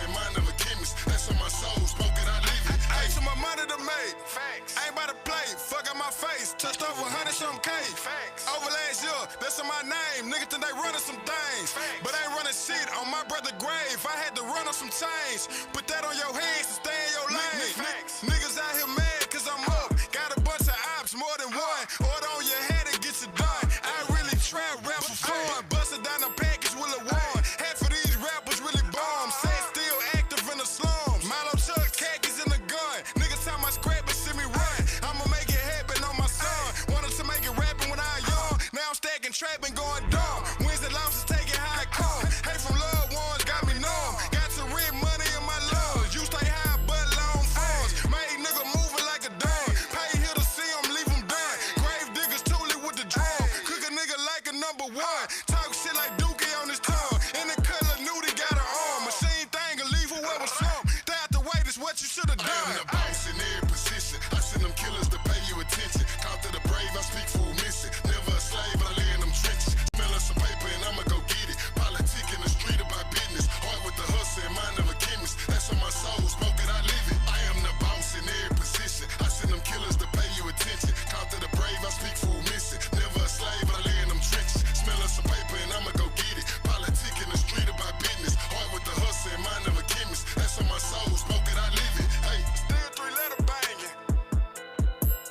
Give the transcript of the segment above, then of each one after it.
and mind of a chemist. That's on my soul, smoke it, I live it. Hey, so my money to make. Facts. Ain't about to play. Fuck out my face. Touched over 100-something K. Facts. Over last year, that's on my name. Niggas think they running some things. Facts. But I ain't running shit on my brother's grave. I had to run on some chains. Put that on your hands and stay in your lane. Facts. Niggas out here mad cause I'm up. Got a bunch of ops, more than one. Order on your head and get you done. I really trap rap for fun. Busted down the package with a one. Half of these rappers really bomb. Sad still active in the slums. Milo Chuck, khakis in the gun. Niggas time I scrap and see me run. I'ma make it happen on my son. Wanted to make it rapping when I young. Now I'm stacking trap and going dumb. Wins and losses taking how it come. Hate from loved ones got me numb. Got to rent money in my lungs. You stay high but long funds. Made nigga moving like a dog. Pay here to see him, leave him done. Grave diggers toolie with the drum. Cook a nigga like a number one. Talk shit like Dookie on his tongue. In the color nudie got an arm. Machine thing and leave whoever slump. Stay out the way, this what you should have done. I am the boss in every position. I send them killers to pay you attention. Count to the brave, I speak full missing. Never a slave, I lay in them trenches. Smelling some paper and I'ma go get it. Politic in the street about business. Heart with the hustle and mind of a chemist. That's on my soul, smoke it, I live it. I am the boss in every position. I send them killers to pay you attention. Count to the brave, I speak full missing. Never a slave, I lay in them trenches. Smelling some paper and I'ma go get it. Politic in the street about business. Heart with the hustle and mind of a chemist. That's on my soul, smoke it, I live it. Hey, still three-letter banging.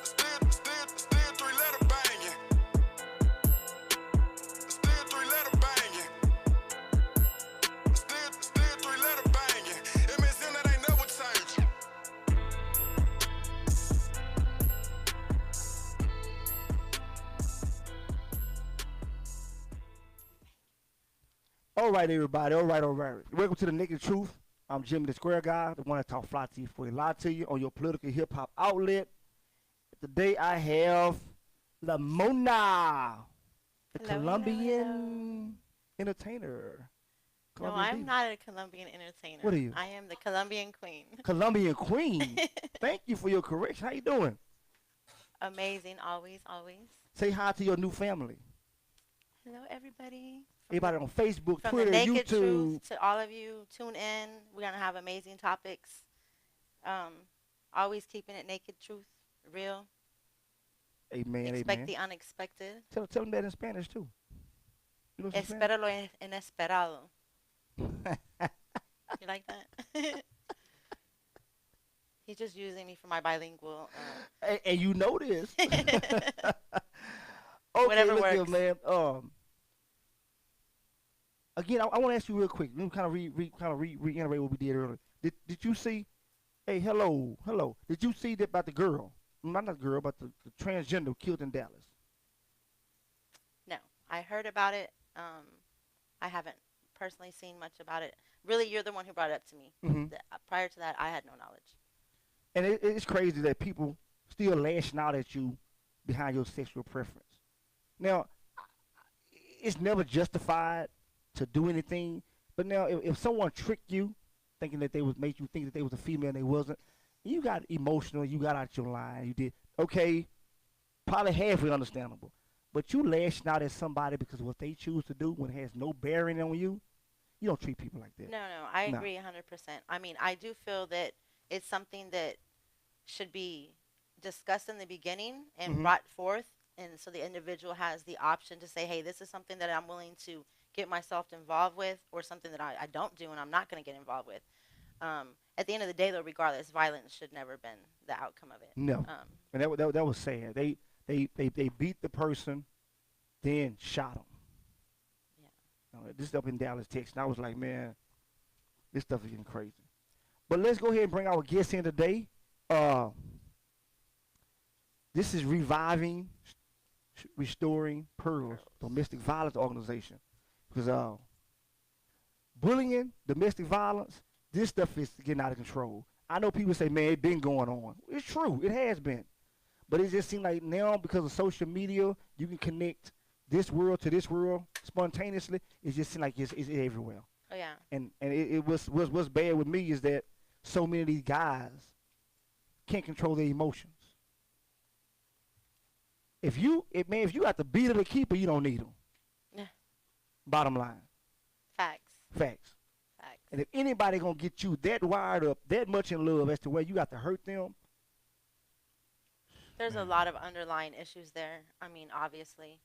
Still three-letter banging. Still three-letter banging. Still three-letter banging. MSN that ain't never changed. All right, everybody. All right. Welcome to the Naked Truth. I'm Jimmy the Square Guy, the one that talk fly to you before he lie to you on your political hip hop outlet. Today I have Lamona, the Hello, Colombian entertainer. No, Colombian I'm diva. not a Colombian entertainer. What are you? I am the Colombian queen. Colombian queen. Thank you for your correction. How you doing? Amazing, always, always. Say hi to your new family. Hello, everybody. Everybody on Facebook, From Twitter, the Naked YouTube. Truth to all of you, tune in. We're going to have amazing topics. Always keeping it naked truth, real. Amen, Expect amen. the unexpected. Tell them that in Spanish too. You know some Spanish? Espero lo inesperado. You like that? He's just using me for my bilingual. And you know this. Okay, Whatever look here, works. man. Again, I want to ask you real quick. Let me kind of reiterate what we did earlier. Did you see? Hey, hello. Did you see that about the girl? Not the girl, but the transgender killed in Dallas. No, I heard about it. I haven't personally seen much about it. Really, you're the one who brought it up to me. Mhm. Prior to that, I had no knowledge. And it's crazy that people still lashing out at you behind your sexual preference. Now, it's never justified to do anything. But now, if someone tricked you, thinking that made you think that they was a female and they wasn't, you got emotional, you got out your line, you did, okay, probably halfway understandable. But you lashing out at somebody because of what they choose to do when it has no bearing on you, you don't treat people like that. No, I No. agree 100%. I mean, I do feel that it's something that should be discussed in the beginning and Mhm. brought forth, and so the individual has the option to say, hey, this is something that I'm willing to get myself involved with, or something that I don't do and I'm not going to get involved with. At the end of the day, though, regardless, violence should never been the outcome of it. No. And that was sad. They beat the person, then shot him. Yeah. This up in Dallas, Texas. And I was like, man, this stuff is getting crazy. But let's go ahead and bring our guest in today. This is Reviving, Restoring Pearls, domestic violence organization. Because bullying, domestic violence, this stuff is getting out of control. I know people say, man, it's been going on. It's true. It has been. But it just seems like now, because of social media, you can connect this world to this world spontaneously. It just seems like it's everywhere. Oh, yeah. And what's bad with me is that so many of these guys can't control their emotions. If you got the beat of the keeper, you don't need them. Yeah. Bottom line. Facts. Facts. And if anybody gonna get you that wired up, that much in love as to where you got to hurt them, There's a man. lot of underlying issues there. I mean, obviously,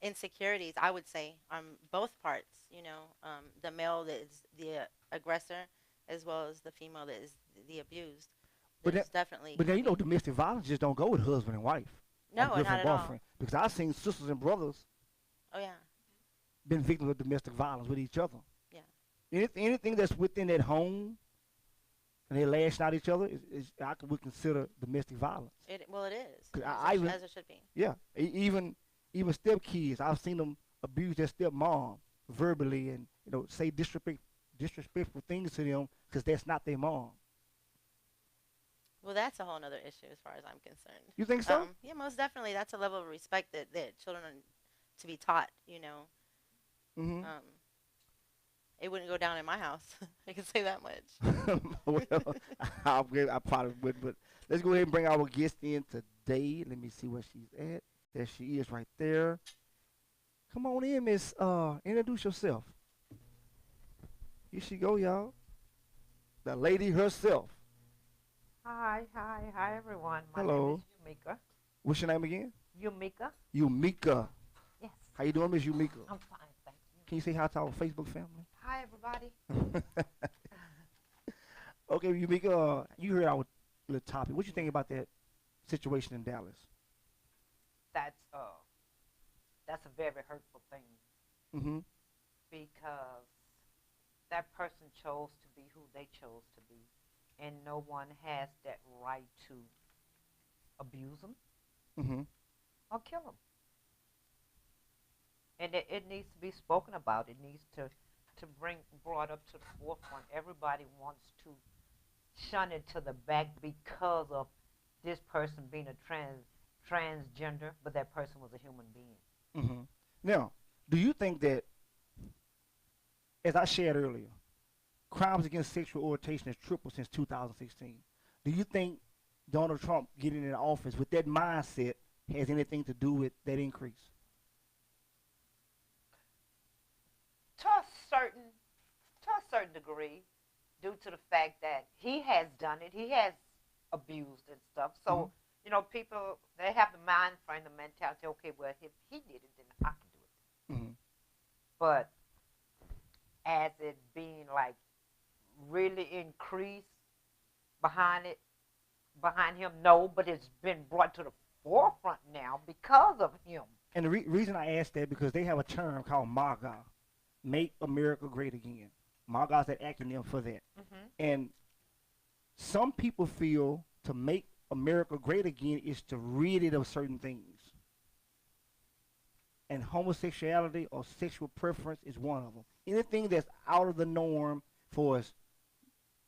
insecurities, I would say, on both parts. The male that is the aggressor, as well as the female that is the abused. But There's that, definitely, but then domestic violence just don't go with husband and wife or no, not girlfriend at all. boyfriend. Because I've seen sisters and brothers Oh yeah, been victims of domestic violence with each other. yeah. Anything that's within that home and they lashing out at each other would consider domestic violence. Well, it is, 'Cause as it should be. yeah, even step kids, I've seen them abuse their stepmom verbally and say disrespectful things to them because that's not their mom. Well, that's a whole nother issue as far as I'm concerned. You think so? Yeah, most definitely. That's a level of respect that children are to be taught. Mm-hmm. It wouldn't go down in my house. I can say that much. Well, I probably would, but let's go ahead and bring our guest in today. Let me see where she's at. There she is right there. Come on in, Miss. Introduce yourself. Here she go, y'all. The lady herself. Hi, everyone. My Hello. name is Yumeka. What's your name again? Yumeka? Yumeka. Yes. How you doing, Miss Yumeka? I'm fine, thank you. Can you say hi to our Facebook family? Hi, everybody. Okay, Yumeka, you heard our little topic. What you think about that situation in Dallas? That's a very hurtful thing Mm-hmm. because that person chose to be who they chose to be, and no one has that right to abuse them Mm-hmm. or kill them. And it needs to be spoken about. It needs to brought up to the forefront. Everybody wants to shun it to the back because of this person being a transgender, but that person was a human being. Mm-hmm. Now, do you think that, as I shared earlier, crimes against sexual orientation has tripled since 2016? Do you think Donald Trump getting in office with that mindset has anything to do with that increase? To a certain degree, due to the fact that he has done it, he has abused and stuff. So, people, they have the mind frame, the mentality, okay, well, if he did it, then I can do it. Mm-hmm. But as it being like really increased behind him, no, but it's been brought to the forefront now because of him. And the reason I asked that because they have a term called MAGA, Make America Great Again. MAGA is that acronym for that. Mm-hmm. And some people feel to make America great again is to rid it of certain things. And homosexuality or sexual preference is one of them. Anything that's out of the norm for us,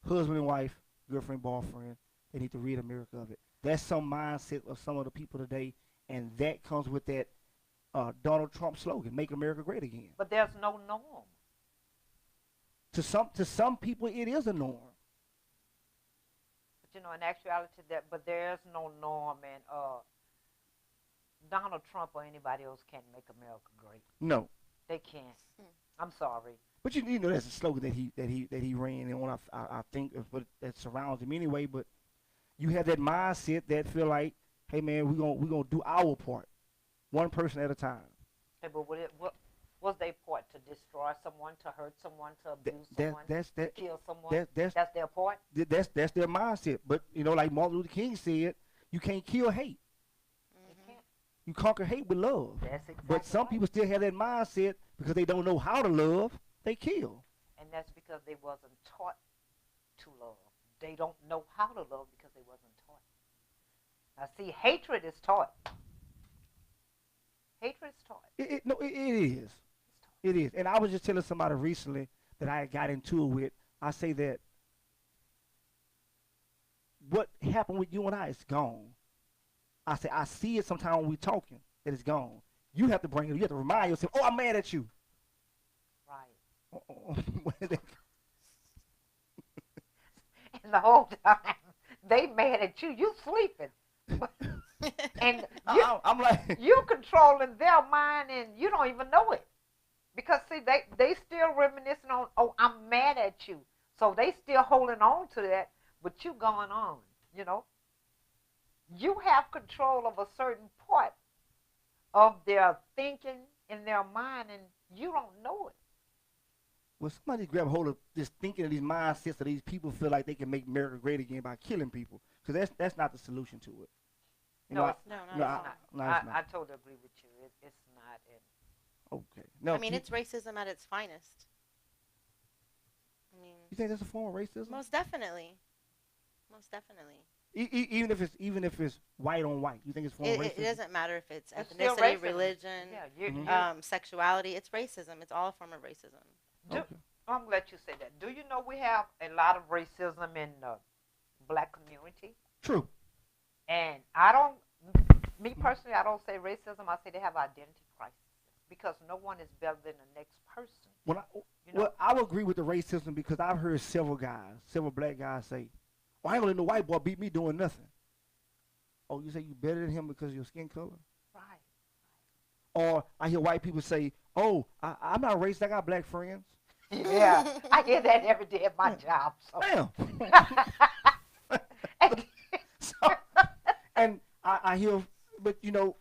husband and wife, girlfriend, boyfriend, they need to rid America of it. That's some mindset of some of the people today, and that comes with that Donald Trump slogan, "Make America Great Again." But there's no norm. To some people, it is a norm. But in actuality, but there's no norm, and Donald Trump or anybody else can't make America great. No, they can't. I'm sorry. But that's a slogan that he ran, and I think that surrounds him anyway. But you have that mindset that feel like, hey man, we're gonna do our part, one person at a time. Hey, but what was their part? To destroy someone, to hurt someone, to abuse someone, to kill someone? That's their part? That's their mindset. But, like Martin Luther King said, you can't kill hate. Mm-hmm. You conquer hate with love. That's exactly But some right. people still have that mindset because they don't know how to love, they kill. And that's because they wasn't taught to love. They don't know how to love because they wasn't taught. Now, see, hatred is taught. Hatred is taught. It is. It is. And I was just telling somebody recently that I got into it with, I say that what happened with you and I is gone. I say, I see it sometimes when we're talking, that it's gone. You have to bring it. You have to remind yourself, oh, I'm mad at you. Right. And the whole time, they mad at you. You sleeping. And I'm like, you controlling their mind, and you don't even know it. Because see, they still reminiscing on, oh, I'm mad at you. So they still holding on to that, but you going on, you know. You have control of a certain part of their thinking in their mind, and you don't know it. Well, somebody grab hold of this thinking of these mindsets of these people feel like they can make America great again by killing people, because that's not the solution to it. No, it's No, not. no, It's it's not. No, it's not. I totally agree with you. It's not. Okay. No, I mean, it's racism at its finest. I mean, you think that's a form of racism? most definitely. Most definitely. Even if it's white on white, you think it's a form of racism? It doesn't matter if it's It's still ethnicity, racism. religion, Yeah, sexuality. It's racism. It's all a form of racism. Do, Okay. I'm gonna let you say that. Do you know we have a lot of racism in the black community? True. And I don't, me personally, I don't say racism. I say they have identity crisis because no one is better than the next person. When I, You know? well, I would agree with the racism because I've heard several black guys say, "Oh, I ain't gonna let no white boy beat me doing nothing." Oh, you say you better than him because of your skin color? Right. Or I hear white people say, "Oh, I'm not racist. I got black friends." Yeah, I hear that every day at my job. So. Damn. So, and I hear, but you know,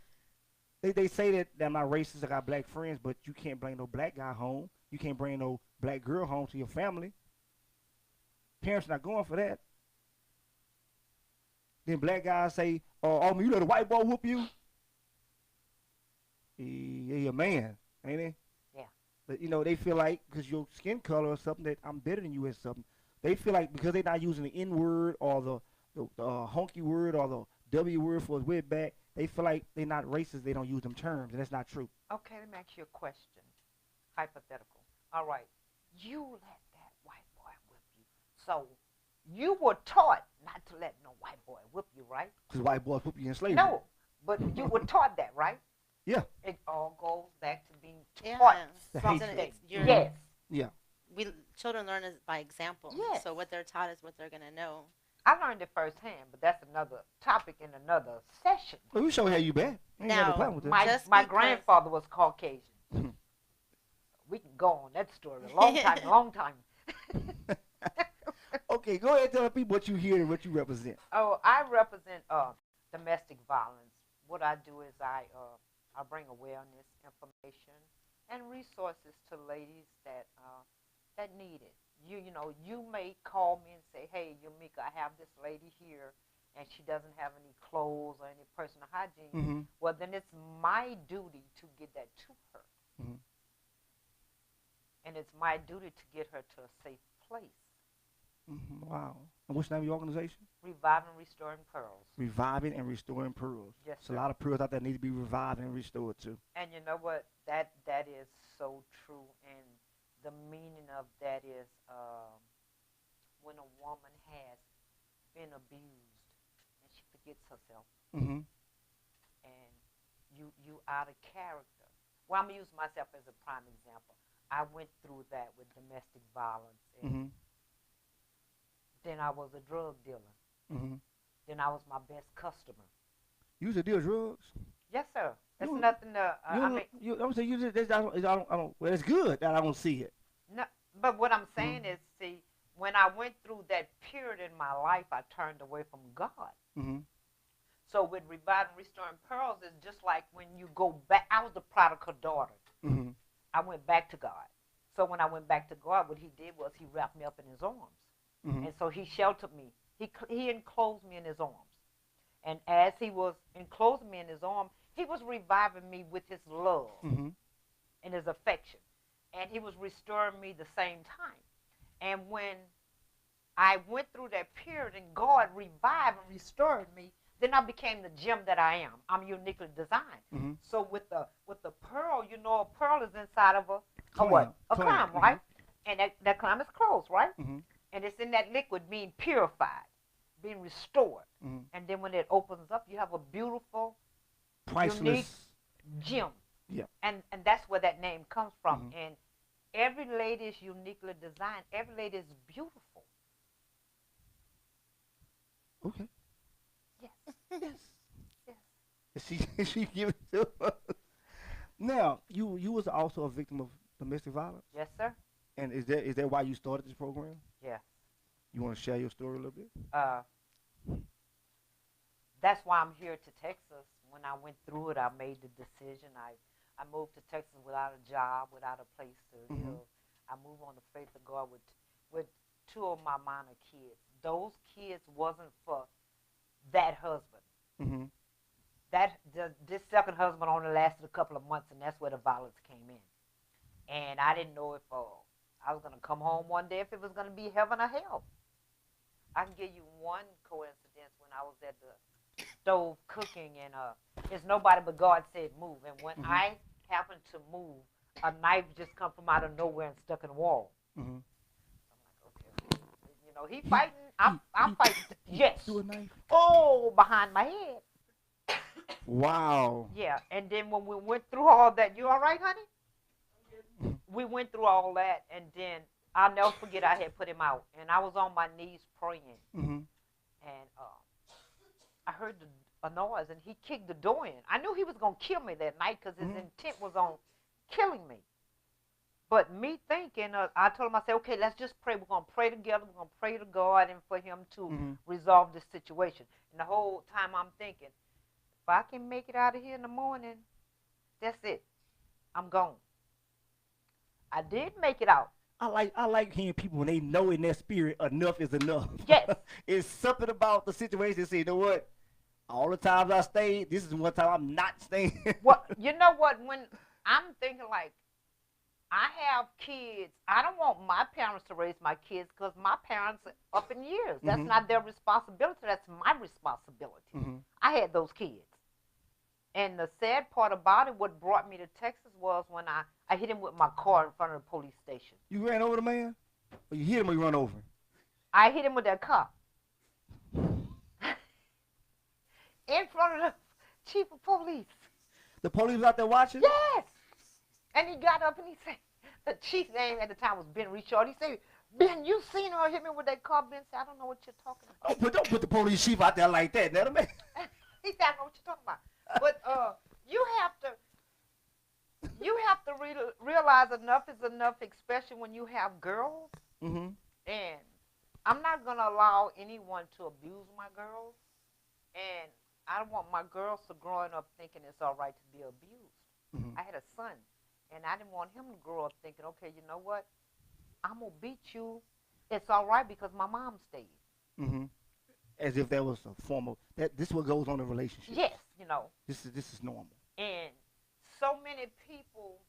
they say that I'm not racist. I got black friends, but you can't bring no black guy home. You can't bring no black girl home to your family. Parents not going for that. Then black guys say, "Oh, you let a white boy whoop you." He a man, ain't he? Yeah. But you know, they feel like because your skin color or something that I'm better than you or something. They feel like because they're not using the N word or the honky word or the W word for his wetback, they feel like they're not racist. They don't use them terms, and that's not true. Okay, let me ask you a question. Hypothetical. All right. You let that white boy whip you. So you were taught not to let no white boy whip you, right? Because white boys put you in slavery. No, but you were taught that, right? Yeah. It all goes back to being Yeah. taught The something. hatred. Yes. Yeah. Children learn by example. Yes. So what they're taught is what they're gonna know. I learned it firsthand, but that's another topic in another session. Well, we show how you bad. Ain't got no Now, problem with that. Just My because- grandfather was Caucasian. We can go on that story a long time. Okay, go ahead and tell the people what you hear and what you represent. Oh, I represent domestic violence. What I do is I bring awareness, information, and resources to ladies that need it. You know, you may call me and say, "Hey, Yumeki, I have this lady here, and she doesn't have any clothes or any personal hygiene." Mm-hmm. Well, then it's my duty to get that to her, Mhm. and it's my duty to get her to a safe place. Mm-hmm. Wow. And what's the name of your organization? Reviving, Restoring Pearls. Reviving and Restoring Pearls. Yes, There's a sir. lot of pearls out there need to be revived and restored too. And you know what? That is so true. And the meaning of that is when a woman has been abused and she forgets herself Mm-hmm. and you out of character. Well, I'm gonna use myself as a prime example. I went through that with domestic violence, and Mm-hmm. then I was a drug dealer. Mm-hmm. Then I was my best customer. You used to deal drugs. Yes, sir. It's You- nothing to. I mean, I'm saying you just, I don't, well, it's good that I don't see it. no. But what I'm saying is, see, when I went through that period in my life, I turned away from God. Mm-hmm. So with Reviving, Restoring Pearls, it's just like when you go back. I was the prodigal daughter. Mm-hmm. I went back to God. So when I went back to God, what he did was he wrapped me up in his arms. Mm-hmm. And so he sheltered me. He enclosed me in his arms. And as he was enclosing me in his arms, he was reviving me with his love Mm-hmm. and his affection. And he was restoring me the same time. And when I went through that period and God revived and restored me, then I became the gem that I am. I'm uniquely designed. Mm-hmm. So with the pearl, you know, a pearl is inside of a Clam. what? A Clam, clam, right? And that clam is closed, right? Mm-hmm. And it's in that liquid being purified, being restored. Mm-hmm. And then when it opens up, you have a beautiful Priceless. unique gem. Yeah. And that's where that name comes from. Mhm. And every lady is uniquely designed. Every lady is beautiful. Okay. Yes. Yes. Yes. She give it to us. Now, you was also a victim of domestic violence? Yes, sir. And is that why you started this program? Yes. You want to share your story a little bit? Uh, that's why I'm here to Texas. When I went through it, I made the decision. I moved to Texas without a job, without a place to live. I moved on the faith of God with two of my minor kids. Those kids wasn't for that husband. Mm-hmm. This second husband only lasted a couple of months, and that's where the violence came in. And I didn't know if I was going to come home one day, if it was going to be heaven or hell. I can give you one coincidence when I was at the stove cooking, and it's nobody but God said move. And when I happened to move, a knife just come from out of nowhere and stuck in the wall. Mm-hmm. I'm like, okay, you know, he fighting. I'm fighting. Yes. Through a knife? Oh, behind my head. Wow. Yeah, and then when we went through all that, you all right, honey? We went through all that, and then I'll never forget I had put him out, and I was on my knees praying, Mm-hmm. and I heard a noise, and he kicked the door in. I knew he was going to kill me that night because his intent was on killing me. But me thinking, I told him, I said, okay, let's just pray. We're going to pray together. We're going to pray to God and for him to resolve this situation. And the whole time I'm thinking, if I can make it out of here in the morning, that's it. I'm gone. I did make it out. I like hearing people when they know in their spirit enough is enough. Yes. It's something about the situation. Say, you know what? All the times I stayed, this is one time I'm not staying. Well, you know what? When I'm thinking like, I have kids. I don't want my parents to raise my kids because my parents are up in years. That's not their responsibility. That's my responsibility. I had those kids. And the sad part about it, what brought me to Texas was when I hit him with my car in front of the police station. You ran over the man? Or you hit him or you run over him? I hit him with that car. In front of the chief of police. The police was out there watching? Yes. And he got up and he said, the chief's name at the time was Ben Richard. He said, Ben, you seen her hit me with that car? Ben said, I don't know what you're talking about. Don't put the police chief out there like that, man. He said, I don't know what you're talking about. But you have to realize enough is enough, especially when you have girls. And I'm not going to allow anyone to abuse my girls. And I don't want my girls to growing up thinking it's all right to be abused. I had a son, and I didn't want him to grow up thinking, okay, you know what? I'm going to beat you. It's all right because my mom stayed. As if that was a form of that. This is what goes on in relationships. Yes, you know. This is normal. And so many people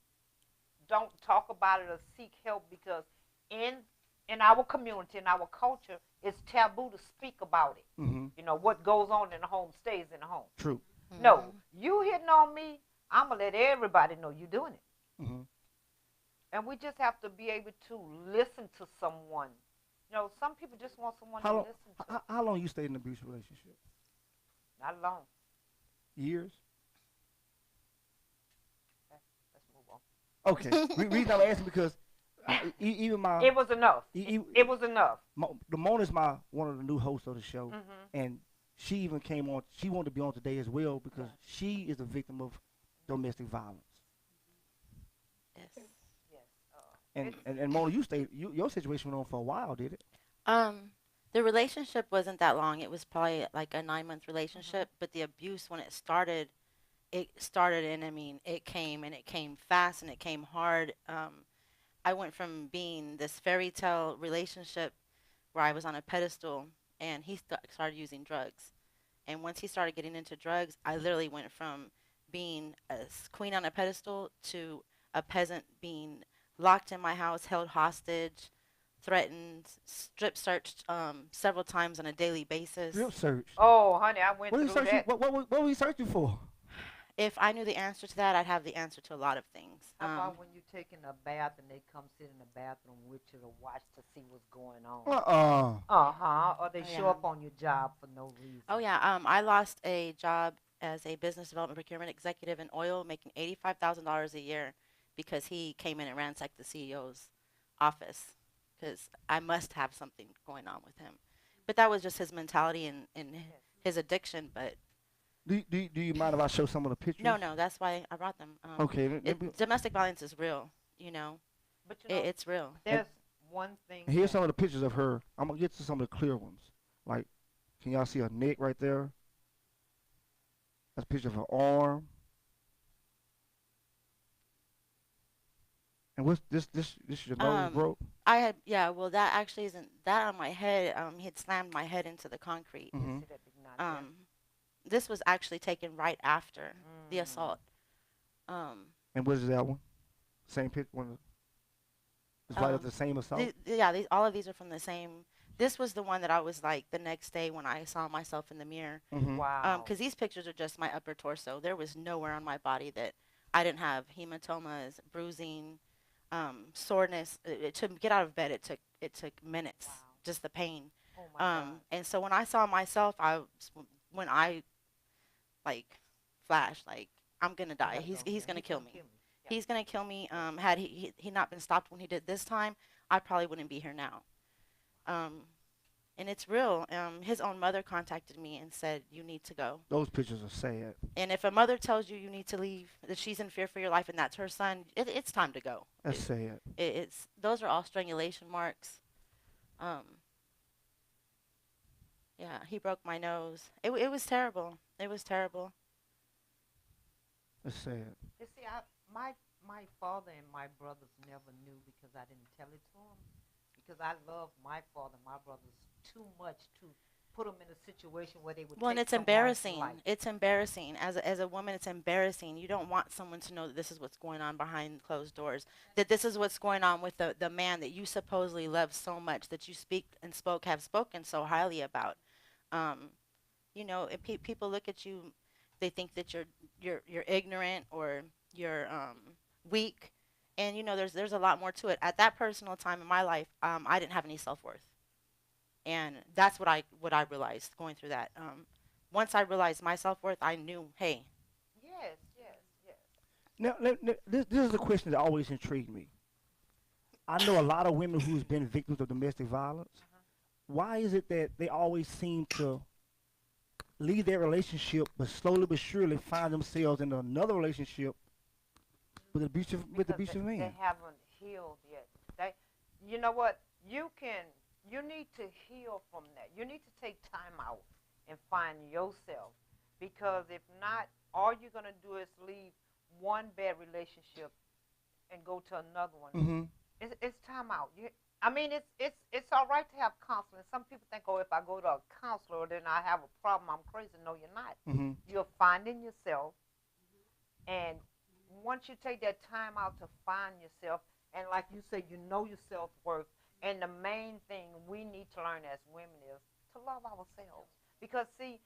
don't talk about it or seek help because in our community, in our culture, it's taboo to speak about it. You know, what goes on in the home stays in the home. True. No, you hitting on me, I'm going to let everybody know you're doing it. And we just have to be able to listen to someone. You know, some people just want someone to listen to. How long you stayed in an abusive relationship? Not long. Years? Let's move on. Okay. Reason I'm asking because even my... It was enough. It was enough. Mona's one of the new hosts of the show, and she even came on. She wanted to be on today as well because she is a victim of domestic violence. Yes. And Mona, your situation went on for a while, did it? The relationship wasn't that long. It was probably like a 9-month relationship, but the abuse when it started and I mean, it came fast and it came hard. I went from being this fairy tale relationship where I was on a pedestal and he started using drugs. And once he started getting into drugs, I literally went from being a queen on a pedestal to a peasant being locked in my house, held hostage, threatened, strip searched several times on a daily basis. Strip search? Oh, honey, I went through that. What were you searching for? If I knew the answer to that, I'd have the answer to a lot of things. How about when you're taking a bath and they come sit in the bathroom with you to watch to see what's going on? Or they show up on your job for no reason. Oh, yeah. I lost a job as a business development procurement executive in oil, making $85,000 a year because he came in and ransacked the CEO's office because I must have something going on with him. But that was just his mentality and his addiction. But do you mind if I show some of the pictures? No, that's why I brought them. Okay. Domestic violence is real. You know, But you know, it's real. there's one thing. And here's that, some of the pictures of her. I'm gonna get to some of the clear ones. Like, can y'all see her neck right there? That's a picture of her arm. And what's this? This your nose Um, broke? I had, yeah. Well, that actually isn't that on my head. He had slammed my head into the concrete. you Mm-hmm. see that big knot there? This was actually taken right after the Mm. assault. Um, And what is that one? Same picture. One. It's right at the same assault. yeah, all of these are from the same. This was the one that I was like the next day when I saw myself in the mirror. Mm-hmm. Wow. Because these pictures are just my upper torso. There was nowhere on my body that I didn't have hematomas, bruising, soreness. To get out of bed, it took minutes, Wow. just the pain. Oh my God. And so when I saw myself, when I like flashed, like I'm gonna die. He's gonna kill me. Yeah. He's gonna kill me. Had he not been stopped when he did this time, I probably wouldn't be here now. Um, and it's real. His own mother contacted me and said, "You need to go." Those pictures are sad. And if a mother tells you you need to leave, that she's in fear for your life, and that's her son, it's time to go. That's sad. It's those are all strangulation marks. Um, yeah, he broke my nose. It was terrible. It was terrible. That's sad. You see, my father and my brothers never knew because I didn't tell it to them. Because I loved my father and my brothers too much to put them in a situation where they would. Well, and take it's someone's embarrassing. life. It's embarrassing. As a woman, it's embarrassing. You don't want someone to know that this is what's going on behind closed doors. That this is what's going on with the man that you supposedly love so much, that you have spoken so highly about. Um, people look at you, they think that you're ignorant or you're weak, and there's a lot more to it. At that personal time in my life, I didn't have any self-worth. And that's what I realized going through that. Once I realized my self-worth, I knew, hey. Yes, yes, yes. Now, this is a question that always intrigued me. I know a lot of women who's been victims of domestic violence. Why is it that they always seem to leave their relationship, but slowly but surely find themselves in another relationship with abusive They man? haven't healed yet. You know what? You need to heal from that. You need to take time out and find yourself, because if not, all you're gonna do is leave one bad relationship and go to another one. Mm-hmm. It's time out. It's all right to have counseling. Some people think, oh, if I go to a counselor, then I have a problem. I'm crazy. No, you're not. Mm-hmm. You're finding yourself, and once you take that time out to find yourself, and like you say, you know your self-worth, and the main thing we need to learn as women is to love ourselves. Because, see,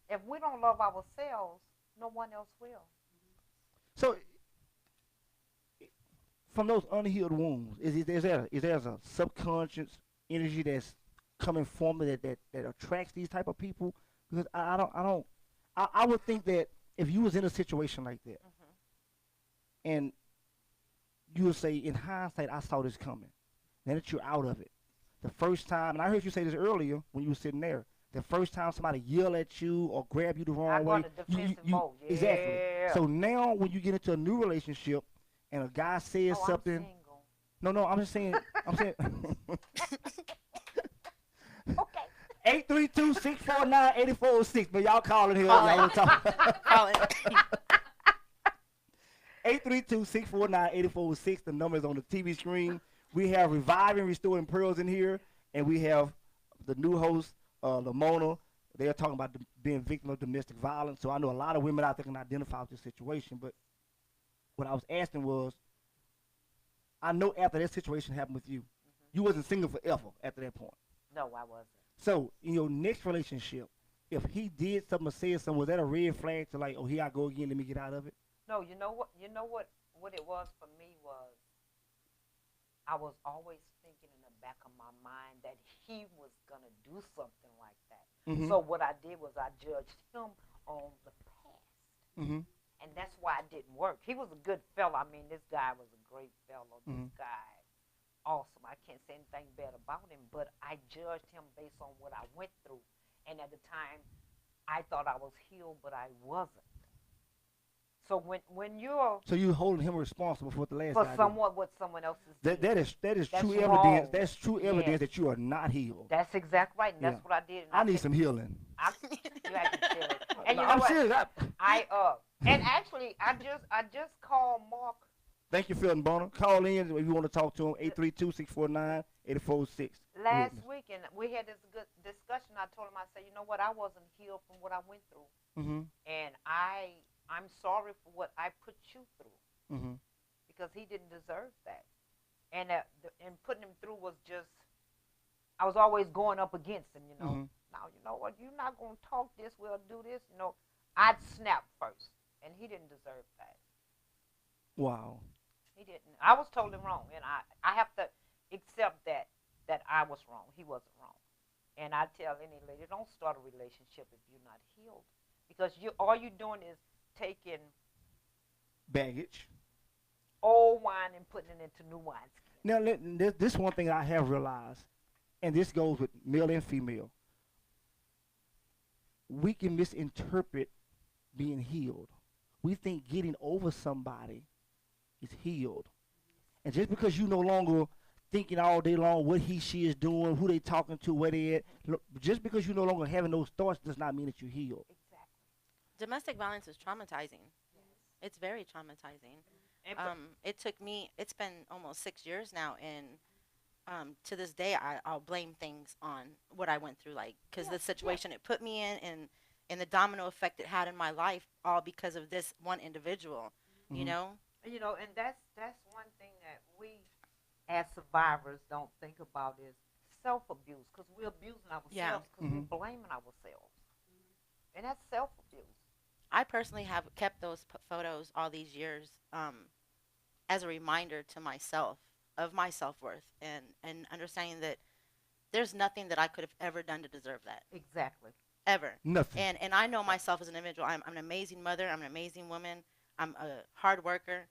if we don't love ourselves, no one else will. So, from those unhealed wounds, is there a subconscious energy that's coming from it that attracts these type of people? Because I would think that if you was in a situation like that, and you would say, in hindsight, I saw this coming. Now that you're out of it, the first time, and I heard you say this earlier when you were sitting there, the first time somebody yell at you or grab you the wrong way, mode. Yeah. exactly. So now when you get into a new relationship and a guy says something, I'm single. no, I'm just saying, Okay. 832-649-8406, but y'all calling here. Call Y'all it. want to talk. Call it. 832-649-8406. The number is on the TV screen. We have Reviving, Restoring Pearls in here, and we have the new host, Lamona. They're talking about being victim of domestic violence. So I know a lot of women out there can identify with this situation. But what I was asking was, I know after that situation happened with you, you wasn't single forever after that point. No, I wasn't. So in your next relationship, if he did something or said something, was that a red flag to like, oh, here I go again, let me get out of it? No, you know what it was for me was, I was always thinking in the back of my mind that he was going to do something like that. Mm-hmm. So what I did was I judged him on the past. Mm-hmm. And that's why it didn't work. He was a good fellow. I mean, this guy was a great fellow. This guy, awesome. I can't say anything bad about him, but I judged him based on what I went through. And at the time, I thought I was healed, but I wasn't. So when you're So you holding him responsible for what the last for guy somewhat what someone else is did. doing. That is That's true evidence. wrong. That's true Yes. evidence that you are not healed. That's exactly right, and Yeah. that's what I did. And I need can- some healing. you have to feel it. And No, you know I'm what? serious. And actually, I just called Mark. Thank you, Phil and Bonner. Call in if you want to talk to him. 832-649-8446. Last week, and we had this good discussion. I told him, I said, you know what? I wasn't healed from what I went through, and I'm sorry for what I put you through, because he didn't deserve that, and putting him through was just, I was always going up against him, you know. Now, you know what? You're not gonna talk this. We'll do this, you know. I'd snap first, and he didn't deserve that. Wow. He didn't. I was totally wrong, and I have to accept that I was wrong. He wasn't wrong. And I tell any lady, don't start a relationship if you're not healed, because all you're doing is taking Baggage. old wine and putting it into new wineskins. Now, this one thing I have realized, and this goes with male and female. We can misinterpret being healed. We think getting over somebody is healed. And just because you no longer thinking all day long what he, she is doing, who they talking to, where they at, just because you no longer having those thoughts does not mean that you're healed. Exactly. Domestic violence is traumatizing. It's very traumatizing. It took me, it's been almost 6 years now, and to this day, I'll blame things on what I went through, like, because the situation it put me in, and the domino effect it had in my life, all because of this one individual, you know? You know, and that's one thing that we, as survivors, don't think about is self-abuse, because we're abusing ourselves because we're blaming ourselves. And that's self-abuse. I personally have kept those photos all these years as a reminder to myself of my self-worth, and understanding that there's nothing that I could have ever done to deserve that. Exactly. Ever. Nothing. And I know myself as an individual. I'm an amazing mother. I'm an amazing woman. I'm a hard worker.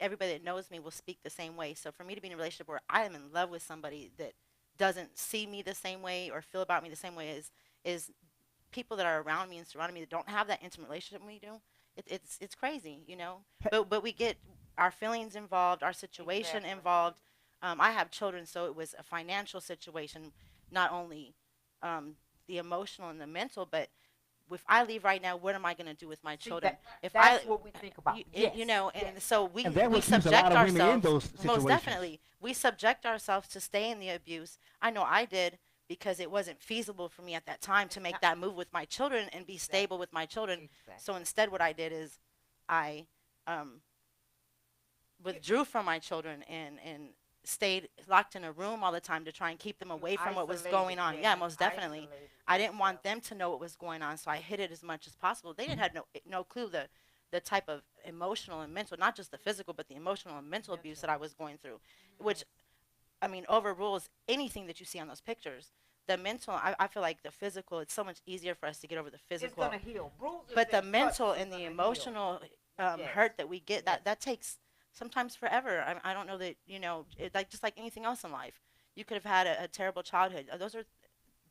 Everybody that knows me will speak the same way. So for me to be in a relationship where I am in love with somebody that doesn't see me the same way or feel about me the same way is people that are around me and surrounding me that don't have that intimate relationship we do, it's crazy, you know. But we get our feelings involved, our situation involved. I have children, so it was a financial situation, not only the emotional and the mental, but if I leave right now, what am I going to do with my children? That's what we think about. You know, and so we a subject lot of women in ourselves. those situations. Most definitely, we subject ourselves to stay in the abuse. I know I did, because it wasn't feasible for me at that time to make that move with my children and be stable with my children. Exactly. So instead, what I did is I withdrew from my children and stayed locked in a room all the time to try and keep them away from what was going on. Yeah, most definitely. I didn't want them to know what was going on, so I hid it as much as possible. They didn't have no clue the type of emotional and mental, not just the physical, but the emotional and mental abuse that I was going through, which, I mean, overrules anything that you see on those pictures. The mental, I feel like the physical, it's so much easier for us to get over the physical. It's going to heal. Bruises But the and mental cuts and are the gonna emotional hurt that we get, that takes sometimes forever. I don't know that, you know, like just like anything else in life. You could have had a terrible childhood. Those are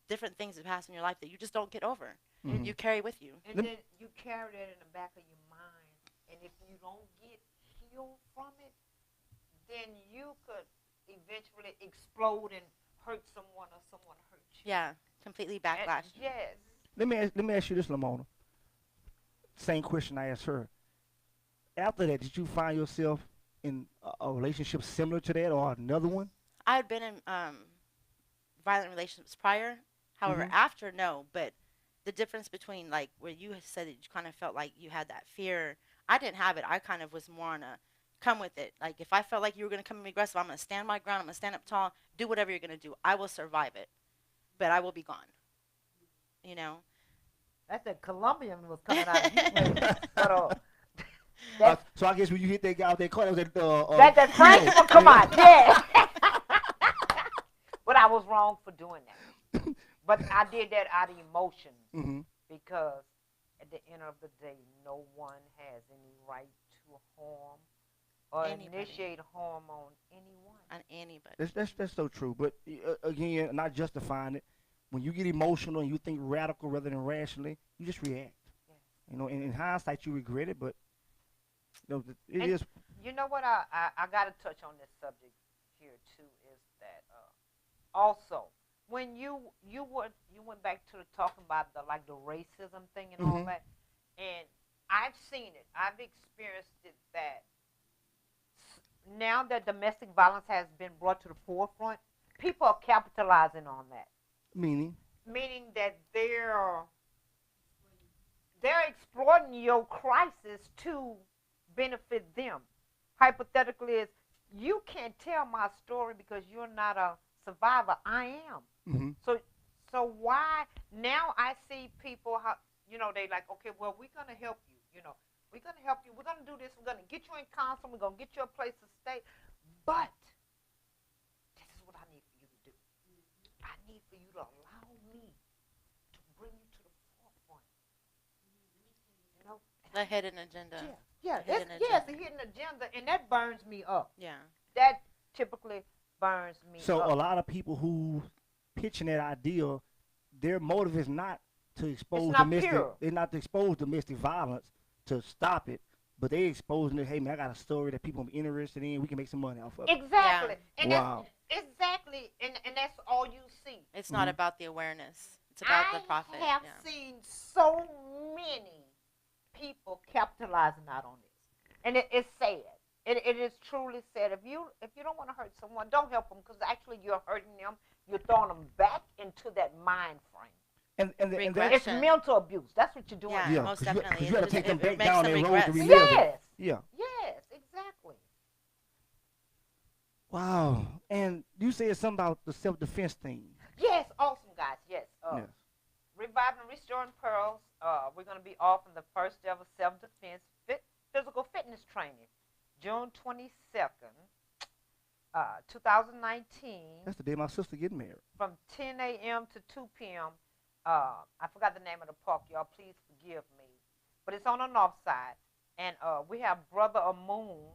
different things that pass in your life that you just don't get over. You carry with you. And then you carry that in the back of your mind. And if you don't get healed from it, then you could eventually explode and hurt someone or someone hurt you. Yeah, completely backlash. Yes. Let me ask you this, Lamona. Same question I asked her. After that, did you find yourself in a relationship similar to that or another one? I had been in violent relationships prior. However, after, no. But the difference between, like, where you said that you kind of felt like you had that fear, I didn't have it. I kind of was more on a come with it. Like, if I felt like you were going to come at me aggressive, I'm going to stand my ground. I'm going to stand up tall. Do whatever you're going to do. I will survive it. But I will be gone. You know? That's that Colombian was coming out of you. But, so I guess when you hit that guy with that car, that was that Frenchman, come on, yeah. But I was wrong for doing that. But I did that out of emotions because at the end of the day, no one has any right to harm or initiate harm on anyone. On anybody. That's so true. But again, not justifying it. When you get emotional and you think radical rather than rationally, you just react. You know, in hindsight, you regret it, but you know, it And is. you know what? I got to touch on this subject here too. Is that also when you went back to the talking about the like the racism thing and all Mhm. that, and I've seen it. I've experienced it that now that domestic violence has been brought to the forefront, people are capitalizing on that. Meaning. Meaning that they're exploiting your crisis to benefit them. Hypothetically, is you can't tell my story because you're not a survivor. I am. Mhm. So why now I see people how they like, okay, well, we're gonna help you. We're gonna help you. We're gonna do this. We're gonna get you in counseling. We're gonna get you a place to stay. But this is what I need for you to do. I need for you to allow me to bring you to the forefront. You know, The hidden agenda. yeah, The hidden it's a agenda. hidden agenda, and that burns me up. Yeah. That typically burns me So up. a lot of people who pitching that idea, their motive is not to expose not pure. They're not to expose domestic violence to stop it, but they exposing it. Hey man, I got a story that people are interested in. We can make some money off of it. Exactly. And Wow. exactly, and that's all you see. It's not about the awareness. It's about the profit. I have Yeah. seen so many people capitalizing out on this, and it's sad. It is truly sad. If you don't want to hurt someone, don't help them because actually you're hurting them. You're throwing them back into that mind frame. Regret. It's mental abuse. That's what you're doing. Yeah, Yeah, most 'cause you definitely. gotta take them back makes down them that road to regress. relive it. Yes. Yeah. Yes, exactly. Wow. And you said something about the self-defense thing. Yes, awesome, guys. Yes. Yes. Reviving and Restoring Pearls. We're going to be offering the first ever self-defense physical fitness training, June 22nd, 2019, That's the day my sister getting married. from 10 a.m. to 2 p.m. I forgot the name of the park, y'all. Please forgive me. But it's on the north side. And we have Brother Amoon.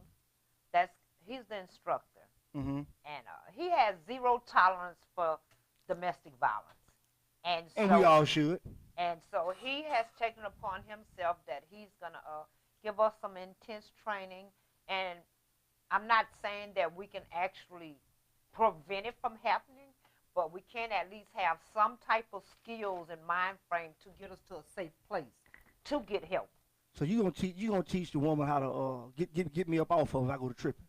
He's the instructor. Mm-hmm. And he has zero tolerance for domestic violence. And And we all should. And so he has taken upon himself that he's going to give us some intense training. And I'm not saying that we can actually prevent it from happening, but we can at least have some type of skills and mind frame to get us to a safe place to get help. So you gonna teach the woman how to get me up off of if I go to tripping.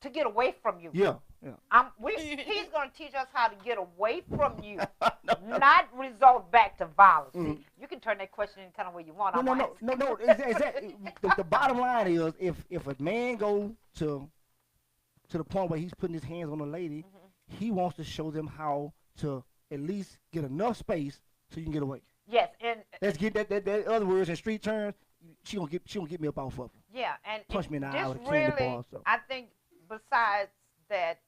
To get away from you. Yeah. He's going to teach us how to get away from you, not result back to violence. Mhm. See, you can turn that question in kind of way you want. No. Exactly. The bottom line is if a man go to the point where he's putting his hands on a lady, he wants to show them how to at least get enough space so you can get away. Yes, and Let's get that other words in street terms. She gonna get me up off of her. yeah, and Punch me in the eye this with a candy really, bar. So. I think, besides that,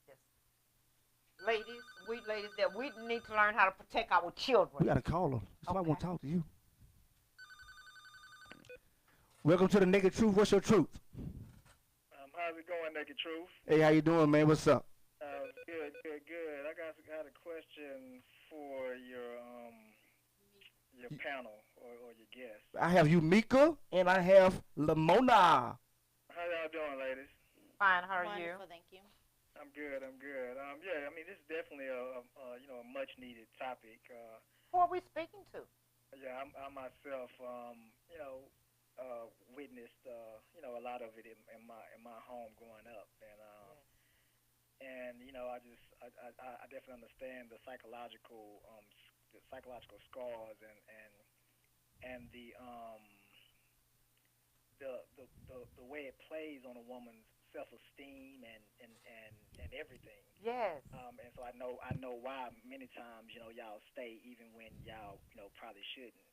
we ladies, that we need to learn how to protect our We children. gotta call her. Somebody want Okay. to talk to you. Welcome to the Naked Truth. What's your truth? How's it going, Naked Truth? Hey, how you doing, man? What's up? Good. I got a question for your panel or your guest. I have Yumeki and I have Lamona. How y'all doing, ladies? Fine, how are you? Wonderful, thank you. I'm good. Yeah, I mean, this is definitely a much needed topic. Who are we speaking to? Yeah, I myself, witnessed, a lot of it in my home growing up, and I definitely understand the psychological scars and the way it plays on a woman's self-esteem and everything. Yes. And so I know why many times y'all stay even when y'all probably shouldn't.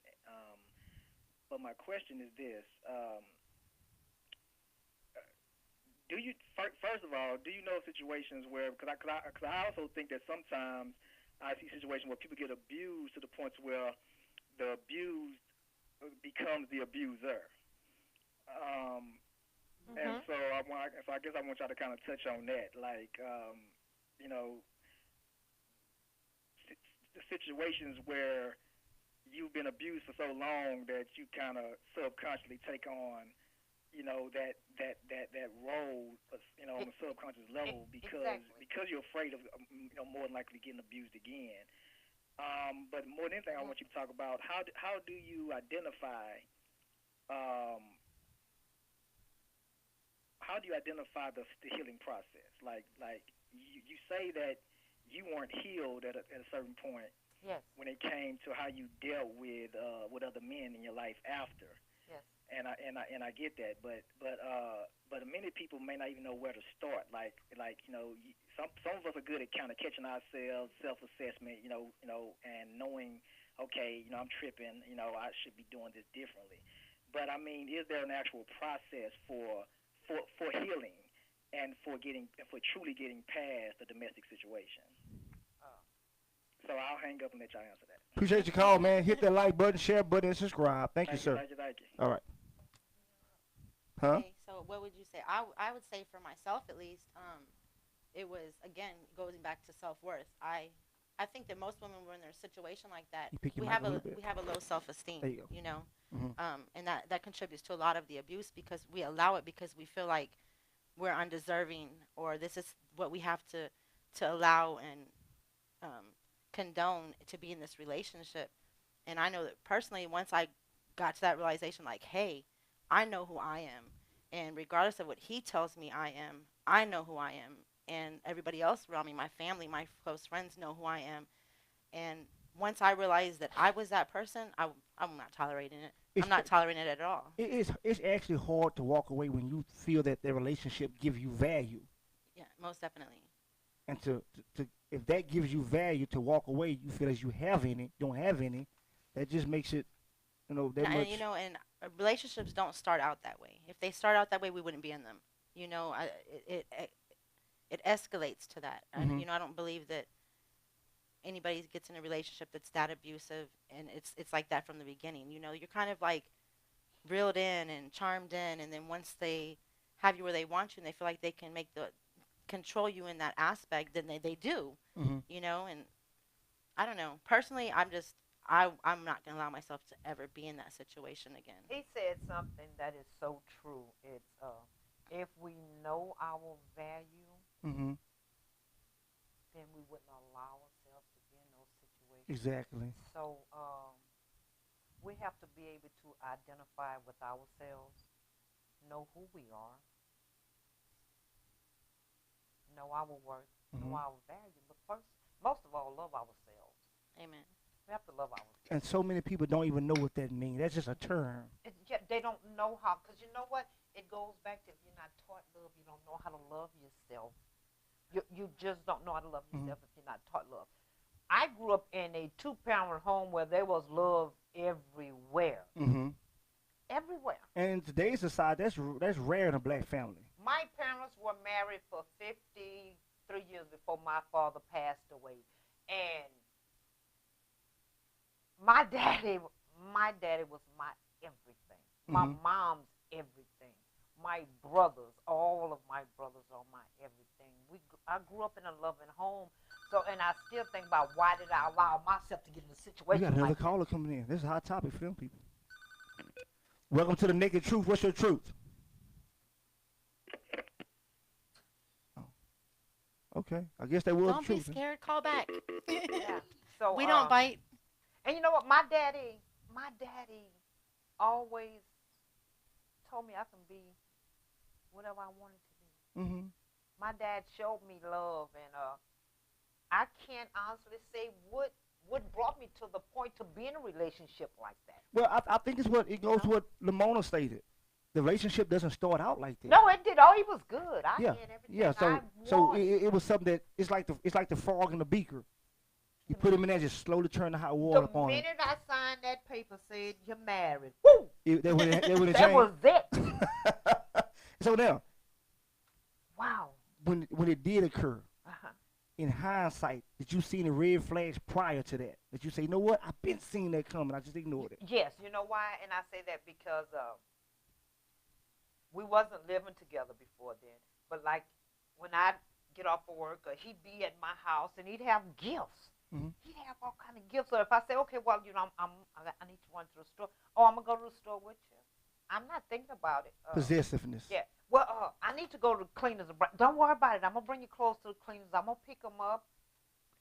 But my question is this: do you first of all, do you know situations where because I also think that sometimes I see situations where people get abused to the point where the abused becomes the abuser. And so I guess I want y'all to kind of touch on that, like the situations where you've been abused for so long that you kind of subconsciously take on, that role, on a subconscious level because you're afraid of, more than likely getting abused again. But more than anything, I want you to talk about how do you identify, um, the healing process? Like you say that you weren't healed at a certain point. Yes. When it came to how you dealt with other men in your life after. Yes. And I get that, but many people may not even know where to start. Some of us are good at kind of catching ourselves, self-assessment, and knowing, okay, I'm tripping, I should be doing this differently. But I mean, is there an actual process for healing and for truly getting past the domestic situation? So I'll hang up and let y'all answer that. Appreciate your call, man. Hit that like button, share button, and subscribe. Thank you, sir. Thank you. All right. Huh? Okay, so what would you say? I would say for myself at least, it was, again, going back to self-worth. I think that most women were in their situation like that. We have a low self-esteem, There you go. you know, Mhm. and that contributes to a lot of the abuse because we allow it because we feel like we're undeserving or this is what we have to allow and condone to be in this relationship. And I know that personally, once I got to that realization, like, hey, I know who I am, and regardless of what he tells me I am, I know who I am, and everybody else around me, my family, my close friends know who I am. And once I realized that I was that person, I'm not tolerating it. I'm not tolerating it at all. It's actually hard to walk away when you feel that the relationship gives you value. Yeah, most definitely. And to if that gives you value to walk away, you feel as you don't have any, that just makes it, that much. And relationships don't start out that way. If they start out that way, we wouldn't be in them. It escalates to that. Mhm. I don't believe that anybody gets in a relationship that's that abusive, and it's like that from the beginning. You're kind of like reeled in and charmed in, and then once they have you where they want you, and they feel like they can control you in that aspect, then they do. Mhm. And I don't know. Personally, I'm not going to allow myself to ever be in that situation again. He said something that is so true. It's if we know our value, Mhm. then we wouldn't allow ourselves to be in those situations. Exactly. So we have to be able to identify with ourselves, know who we are, know our worth, know our value. But most of all, love ourselves. Amen. We have to love ourselves. And so many people don't even know what that means. That's just a term. They don't know how, because you know what? It goes back to if you're not taught love, you don't know how to love yourself. You just don't know how to love yourself if you're not taught love. I grew up in a 2-parent home where there was love everywhere. Mhm. Everywhere. And in today's society, that's rare in a black family. My parents were married for 53 years before my father passed away. And my daddy was my everything. My mom's everything. My brothers, all of my brothers are my everything. I grew up in a loving home. So, and I still think about why did I allow myself to get in a We situation got another like caller coming in. This is a hot topic for them people. Welcome to the Naked Truth. What's your truth? Oh. Okay. I guess that was Don't the truth. be scared. Call back. Yeah. So We don't bite. And you know what? My daddy always told me I can be whatever I wanted to be. Mm-hmm. My dad showed me love, and I can't honestly say what brought me to the point to be in a relationship like that. Well, I think it goes to what Lamona stated. The relationship doesn't start out like that. No, it did. Oh, he was good. I Yeah. had everything. Yeah. I So wanted. it was something that it's like the frog in the beaker. You put him in there, just slowly turn the hot water The upon him. minute I signed that paper, said you're married. Woo! That would have That was it. So now, Wow. when it did occur, Uh-huh. in hindsight, did you see the red flags prior to that? Did you say, you know what? I've been seeing that coming. I just ignored it. Yes, you know why? And I say that because we wasn't living together before then. But like when I get off of work, he'd be at my house and he'd have gifts. Mhm. He'd have all kind of gifts. So if I say, okay, well, you know, I need to run to the store. Oh, I'm gonna go to the store with you. I'm not thinking about it. Possessiveness. Yeah. Well, I need to go to the cleaners. Don't worry about it. I'm gonna bring you clothes to the cleaners. I'm gonna pick them up.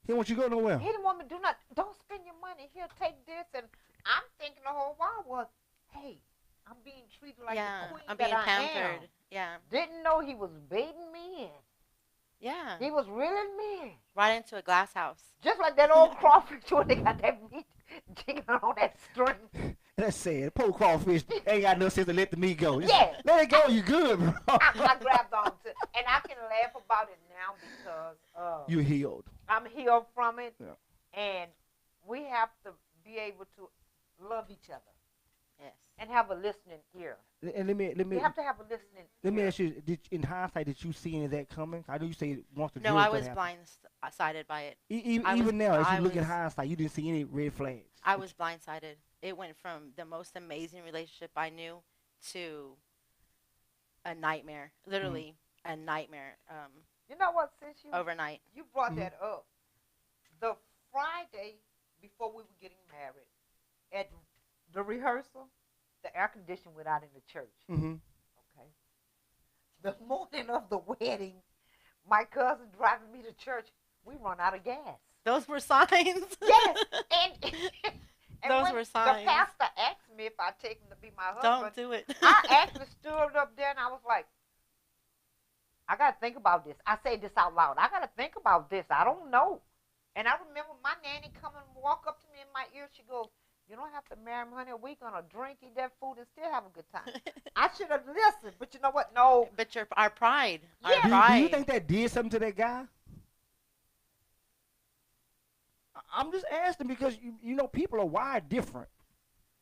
He don't want you to go nowhere. He didn't want me to do nothing. Don't spend your money. Here, take this. And I'm thinking the whole while was, hey, I'm being treated like the queen I'm that being I pampered. am. Yeah. Didn't know he was baiting me in. Yeah. He was reeling me in. Right into a glass house. Just like that old crawfish when they got that meat jigging on that string. That's sad. Poor crawfish ain't got no sense to let the meat go. Just Yeah. let it go. You good, bro. I grabbed on to, and I can laugh about it now because You healed. I'm healed from it, Yeah. and we have to be able to love each other Yes. and have a listening ear. And let me We have to have a listening let me ear. ask you. In hindsight, did you see any of that coming? I know you say once the No, drugs I done was happened. blindsided by it. Even I was- now, as I you look in was- hindsight, you didn't see any red flags. I was blindsided. It went from the most amazing relationship I knew to a nightmare. Literally a nightmare. You know what, since Overnight. you brought Mhm. that up, the Friday before we were getting married, at the rehearsal, the air conditioner went out in the church. Mm-hmm. Okay. The morning of the wedding, my cousin driving me to church, we run out of gas. Those were signs. Yes, and Those when were the signs. pastor asked me if I'd take him to be my Don't husband, do it. I actually stood up there and I was like, I got to think about this. I say this out loud. I got to think about this. I don't know. And I remember my nanny come and walk up to me in my ear. She goes, you don't have to marry him, honey. We're going to drink, eat that food, and still have a good time. I should have listened, but you know what? No. But our pride. Our Yeah. Do pride. you think that did something to that guy? I'm just asking because you know people are wired different.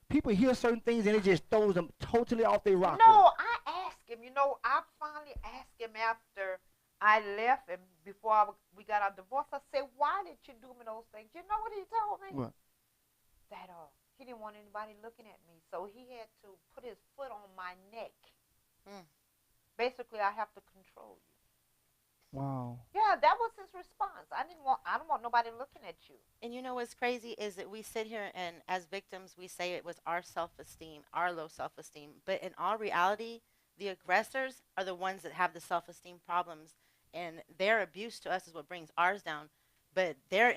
People hear certain things and it just throws them totally off their rocker. No, I asked him. You know, I finally asked him after I left and before we got our divorce. I said, why did you do me those things? You know what he told me? What? That he didn't want anybody looking at me, so he had to put his foot on my neck. Mm. Basically, I have to control you. Wow. Yeah, that was his response. I don't want nobody looking at you. And you know what's crazy is that we sit here and as victims we say it was our self-esteem, our low self-esteem. But in all reality, the aggressors are the ones that have the self-esteem problems, and their abuse to us is what brings ours down. But their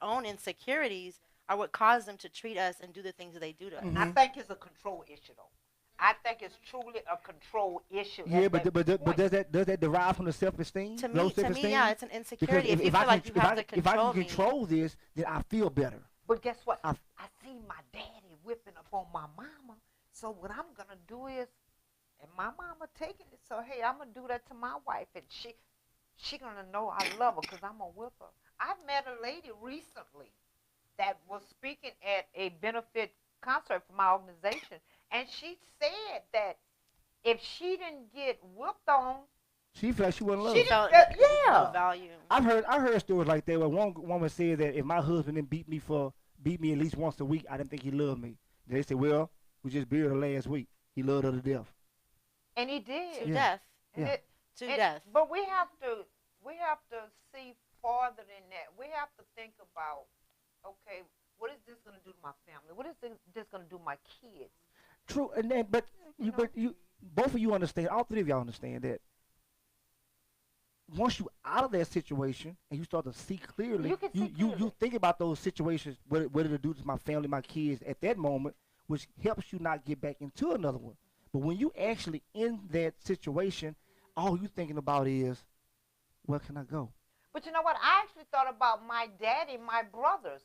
own insecurities are what cause them to treat us and do the things that they do to us. Mhm. I think it's a control issue, though. I think it's truly a control issue. Yeah, at but that point. does that derive from the self-esteem? To Low me, self-esteem? yeah, it's an Because insecurity. If you feel like you have to if I control can me. control this, then I feel better. But guess what? I- I seen my daddy whipping up on my mama. So what I'm gonna do is, and my mama taking it. So hey, I'm gonna do that to my wife, and she gonna know I love her because I'm gonna whip her. I met a lady recently that was speaking at a benefit concert for my organization, and she said that if she didn't get whipped on, She felt like she wasn't loved. she Felt didn't. no Yeah. value. I heard stories like that where one woman said that if my husband didn't beat me at least once a week, I didn't think he loved me. They said, well, we just buried her last week. He loved her to death. And he did. To Yeah. death. And Yeah. it- To and- death. But we have to see farther than that. We have to think about, okay, what is this going to do to my family? What is this going to do to my kids? True, and then but you both of you understand. All three of y'all understand that. Once you out of that situation and you start to see clearly, You can see you clearly. think about those situations. What did it do to my family, my kids at that moment, which helps you not get back into another one. But when you actually in that situation, all you thinking about is, where can I go? But you know what? I actually thought about my daddy, my brothers.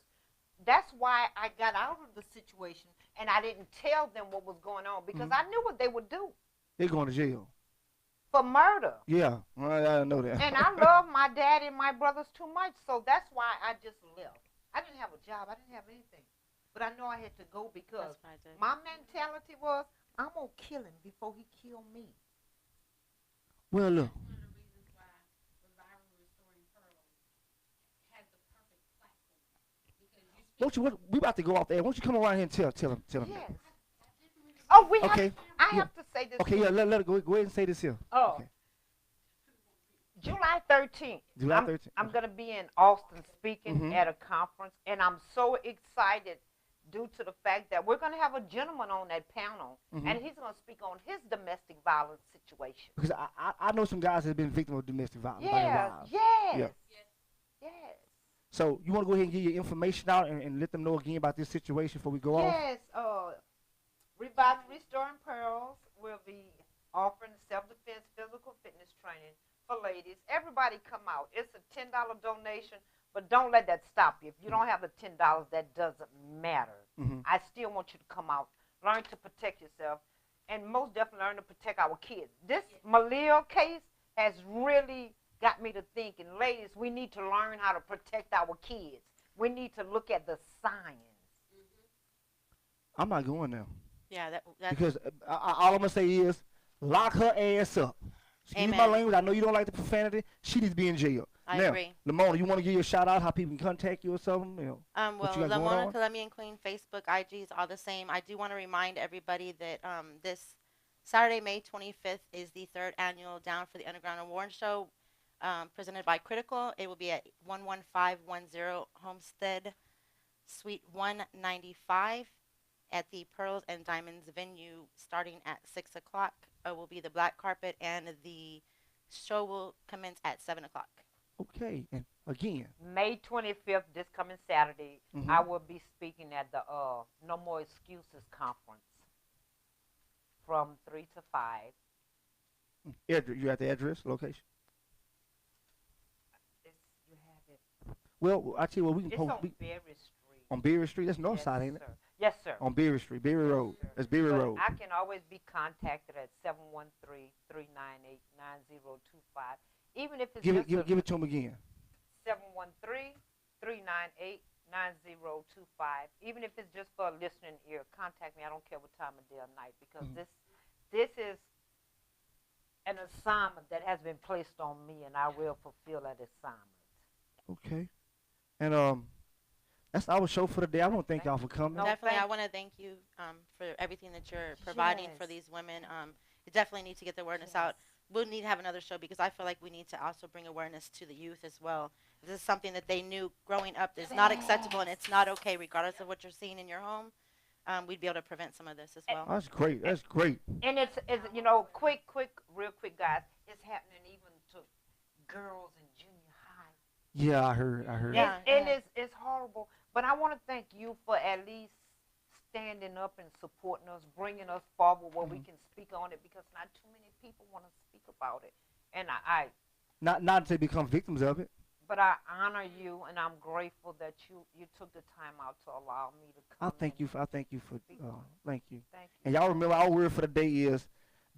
That's why I got out of the situation and I didn't tell them what was going on because I knew what they would do They're going to jail. for murder. Yeah, I know that. And I love my daddy and my brothers too much, so that's why I just left. I didn't have a job. I didn't have anything. But I know I had to go because That's what I did. my mentality was, I'm going to kill him before he kill me. Well, look. Won't you? We about to go off there. Won't you come around here and tell him? Yes. Oh, Okay. I Yeah. have to say this. Okay, too. yeah. Let go ahead and say this here. Oh. Okay. July 13th. July 13th. I'm going to be in Austin speaking Mhm. at a conference, and I'm so excited due to the fact that we're going to have a gentleman on that panel, Mhm. and he's going to speak on his domestic violence situation. Because I know some guys that have been victims of domestic violence. by their Yes, wives. yes, Yeah. yes. So you want to go ahead and get your information out and let them know again about this situation before we go off? Yes, Reviving Restoring Pearls will be offering self-defense physical fitness training for ladies. Everybody come out. It's a $10 donation, but don't let that stop you. If you don't have the $10, that doesn't matter. Mhm. I still want you to come out, learn to protect yourself, and most definitely learn to protect our kids. This Malia case has really got me to thinking, ladies, we need to learn how to protect our kids. We need to look at the signs. I'm not going there. Yeah, that's Because all I'm going to say is lock her ass up. Excuse my Amen. language. I know you don't like the profanity. She needs to be in jail. I now, agree. Lamona, you want to give your shout out, how people can contact you or something? You know, what you Well, got going Lamona on? Colombian Queen, Facebook, IGs, all the same. I do want to remind everybody that this Saturday, May 25th, is the 3rd annual Down for the Underground Award Show presented by Critical. It will be at 11510 Homestead, Suite 195 at the Pearls and Diamonds venue starting at 6 o'clock. Will be the black carpet, and the show will commence at 7 o'clock. Okay. And again, May 25th, this coming Saturday, Mhm. I will be speaking at the No More Excuses conference from 3 to 5. you at the address, location? You have it. Well, I tell you what, we can It's post on Berry Street. on Berry Street. That's north Yes, side, ain't it? sir. Yes, sir. On Berry Street, Berry Road. Sir. That's Berry But Road. I can always be contacted at 713-398-9025. Even if it's Give just it to him again. 713-398-9025. Even if it's just for a listening ear, contact me. I don't care what time of day or night, because Mhm. this is an assignment that has been placed on me, and I will fulfill that assignment. Okay. And that's our show for the day. I want to thank y'all for coming. No, Definitely, thank- I want to thank you for everything that you're providing for Yes. these women. You definitely need to get the awareness out. We'll need to have another show because I feel like we need to also bring awareness to the youth as well. This is something that they knew growing up is not acceptable and it's not okay, regardless of what you're seeing in your home. We'd be able to prevent some of this as well. That's great. That's great. And it's real quick, guys. It's happening even to girls in junior high. Yeah, I heard. Yeah. It's horrible. But I want to thank you for at least standing up and supporting us, bringing us forward where we can speak on it, because not too many people want to speak about it. And Not to become victims of it. but I honor you, and I'm grateful that you took the time out to allow me to come. I thank you in. for. Thank you. Thank you. And y'all remember our word for the day is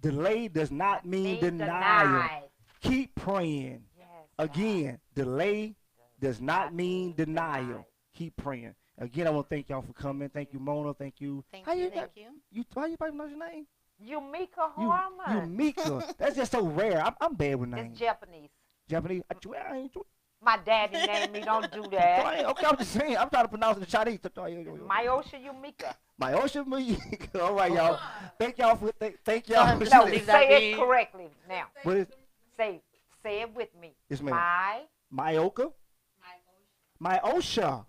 delay does not mean denial. Denied. Keep praying. Yes, God. Again, delay does not mean denial. Keep praying. Again, I want to thank y'all for coming. Thank you, Mona. Thank you. Thank How you, got- thank you. How you pronounce your name? Yumeka You Harmon. Yumeka. That's just so rare. I'm bad with names. It's Japanese. Japanese. I ain't My daddy named me. Don't do that. okay, I'm just saying. I'm trying to pronounce it in Chinese. Myosha Yumika. My ocean Yumeka. All right, y'all. Thank y'all for thank y'all for No, Leave that say be. it correctly now. What is Say it with me. Yes, ma'am. Myosha Myosha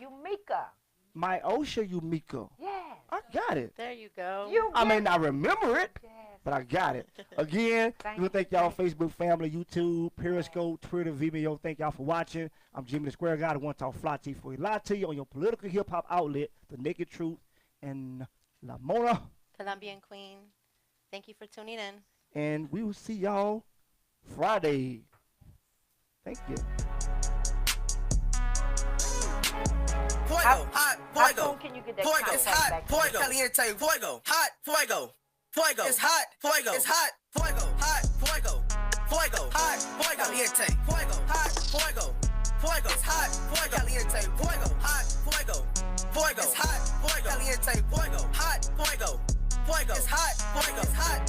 Yumika. Myosha Yumeka. Yes. I got it. There you go. You I get may not remember it, Yes. but I got it. Again, Thank we want to thank you. y'all, Facebook family, YouTube, Periscope, Twitter, Vimeo. Thank y'all for watching. I'm Jimmy the Square Guy, the one talk fly T for you. Lie to you on your political hip hop outlet, The Naked Truth, and La Mona. Colombian Queen. Thank you for tuning in. And we will see y'all Friday. Thank you. Fuego, hot, How fuego. soon can you get that Fuego, it's contact hot, back? fuego. Caliente, fuego, hot, fuego. Fuego, it's hot, fuego. It's hot, fuego, hot, fuego. Fuego, hot, fuego. Caliente, fuego, hot, fuego. Fuego, it's hot, fuego. Caliente, fuego, hot, fuego. Fuego, it's hot, fuego. Caliente, fuego, hot, fuego. Fuego, it's hot, fuego. It's hot.